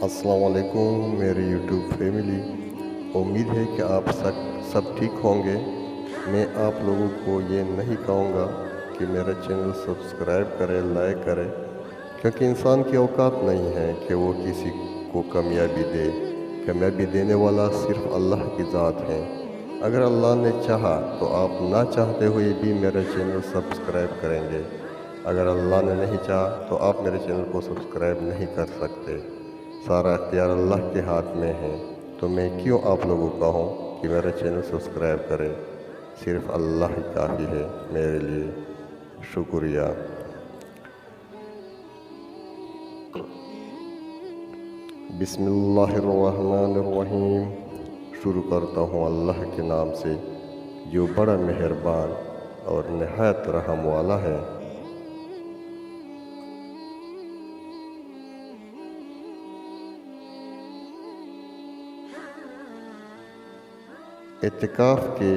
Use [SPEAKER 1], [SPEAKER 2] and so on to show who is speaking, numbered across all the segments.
[SPEAKER 1] السلام علیکم میری یوٹیوب فیملی، امید ہے کہ آپ سب ٹھیک ہوں گے۔ میں آپ لوگوں کو یہ نہیں کہوں گا کہ میرا چینل سبسکرائب کرے، لائک کرے، کیونکہ انسان کی اوقات نہیں ہے کہ وہ کسی کو کامیابی دے۔ کامیابی دینے والا صرف اللہ کی ذات ہے۔ اگر اللہ نے چاہا تو آپ نہ چاہتے ہوئے بھی میرا چینل سبسکرائب کریں گے۔ اگر اللہ نے نہیں چاہا تو آپ میرے چینل کو سبسکرائب نہیں کر سکتے۔ سارا اختیار اللہ کے ہاتھ میں ہے، تو میں کیوں آپ لوگوں کو کہوں کہ میرا چینل سبسکرائب کریں؟ صرف اللہ ہی کافی ہے میرے لیے۔ شکریہ۔ بسم اللہ الرحمن الرحیم۔ شروع کرتا ہوں اللہ کے نام سے جو بڑا مہربان اور نہایت رحم والا ہے۔ اعتکاف کے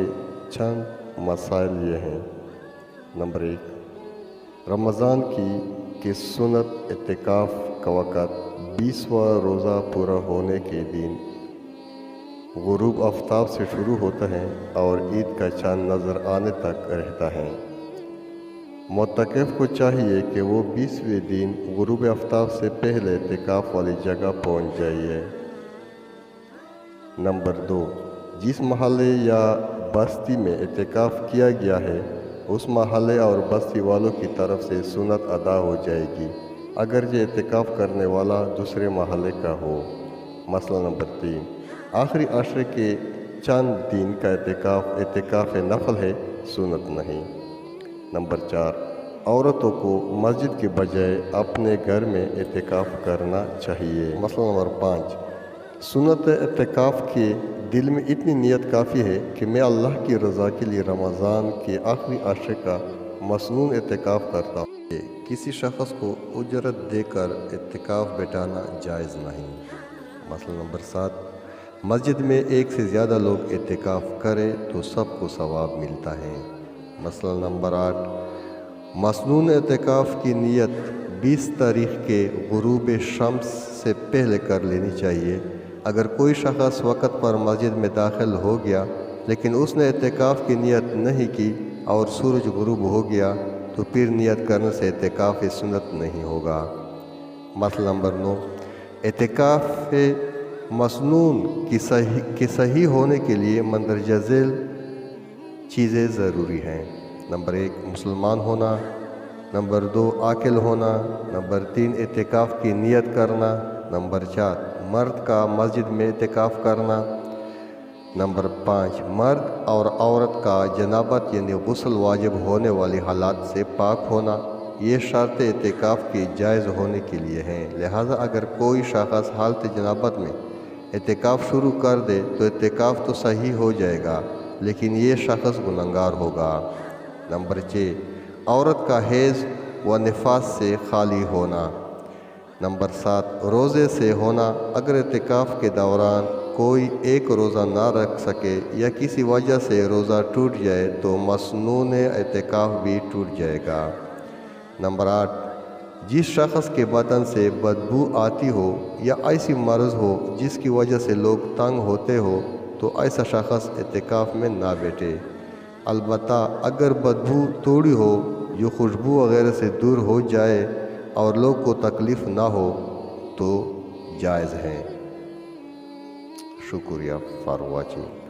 [SPEAKER 1] چند مسائل یہ ہیں۔ نمبر 1، رمضان کی سنت اعتکاف کا وقت 20واں روزہ پورا ہونے کے دن غروب آفتاب سے شروع ہوتا ہے اور عید کا چاند نظر آنے تک رہتا ہے۔ معتکف کو چاہیے کہ وہ 20ویں دن غروب آفتاب سے پہلے اعتکاف والی جگہ پہنچ جائے۔ نمبر 2، جس محلے یا بستی میں اعتکاف کیا گیا ہے اس محلے اور بستی والوں کی طرف سے سنت ادا ہو جائے گی، اگرچہ اعتکاف کرنے والا دوسرے محلے کا ہو۔ مسئلہ نمبر 3، آخری عشرے کے چند دن کا اعتکاف نفل ہے، سنت نہیں۔ نمبر 4، عورتوں کو مسجد کے بجائے اپنے گھر میں اعتکاف کرنا چاہیے۔ مسئلہ نمبر 5، سنت اعتکاف کے دل میں اتنی نیت کافی ہے کہ میں اللہ کی رضا کے لیے رمضان کے آخری عشرے کا مسنون اعتکاف کرتا ہوں۔ کسی شخص کو اجرت دے کر اعتکاف بیٹھانا جائز نہیں۔ مسئلہ نمبر 7، مسجد میں ایک سے زیادہ لوگ اعتکاف کرے تو سب کو ثواب ملتا ہے۔ مسئلہ نمبر 8، مسنون اعتکاف کی نیت 20 تاریخ کے غروب شمس سے پہلے کر لینی چاہیے۔ اگر کوئی شخص وقت پر مسجد میں داخل ہو گیا لیکن اس نے اعتکاف کی نیت نہیں کی اور سورج غروب ہو گیا تو پھر نیت کرنے سے اعتکاف سنت نہیں ہوگا۔ مسئلہ نمبر 9، اعتکاف مسنون کی صحیح ہونے کے لیے مندرجہ ذیل چیزیں ضروری ہیں۔ نمبر 1، مسلمان ہونا۔ نمبر 2، عاقل ہونا۔ نمبر 3، اعتکاف کی نیت کرنا۔ نمبر 4، مرد کا مسجد میں اعتکاف کرنا۔ نمبر 5، مرد اور عورت کا جنابت یعنی غسل واجب ہونے والی حالات سے پاک ہونا۔ یہ شرط اعتکاف کے جائز ہونے کے لیے ہیں، لہٰذا اگر کوئی شخص حالت جنابت میں اعتکاف شروع کر دے تو اعتکاف تو صحیح ہو جائے گا لیکن یہ شخص گنہگار ہوگا۔ نمبر 6، عورت کا حیض و نفاس سے خالی ہونا۔ نمبر 7، روزے سے ہونا۔ اگر اعتکاف کے دوران کوئی ایک روزہ نہ رکھ سکے یا کسی وجہ سے روزہ ٹوٹ جائے تو مسنون اعتکاف بھی ٹوٹ جائے گا۔ نمبر 8، جس شخص کے بدن سے بدبو آتی ہو یا ایسی مرض ہو جس کی وجہ سے لوگ تنگ ہوتے ہو تو ایسا شخص اعتکاف میں نہ بیٹھے، البتہ اگر بدبو تھوڑی ہو جو خوشبو وغیرہ سے دور ہو جائے اور لوگ کو تکلیف نہ ہو تو جائز ہے۔ شکریہ فار واچنگ۔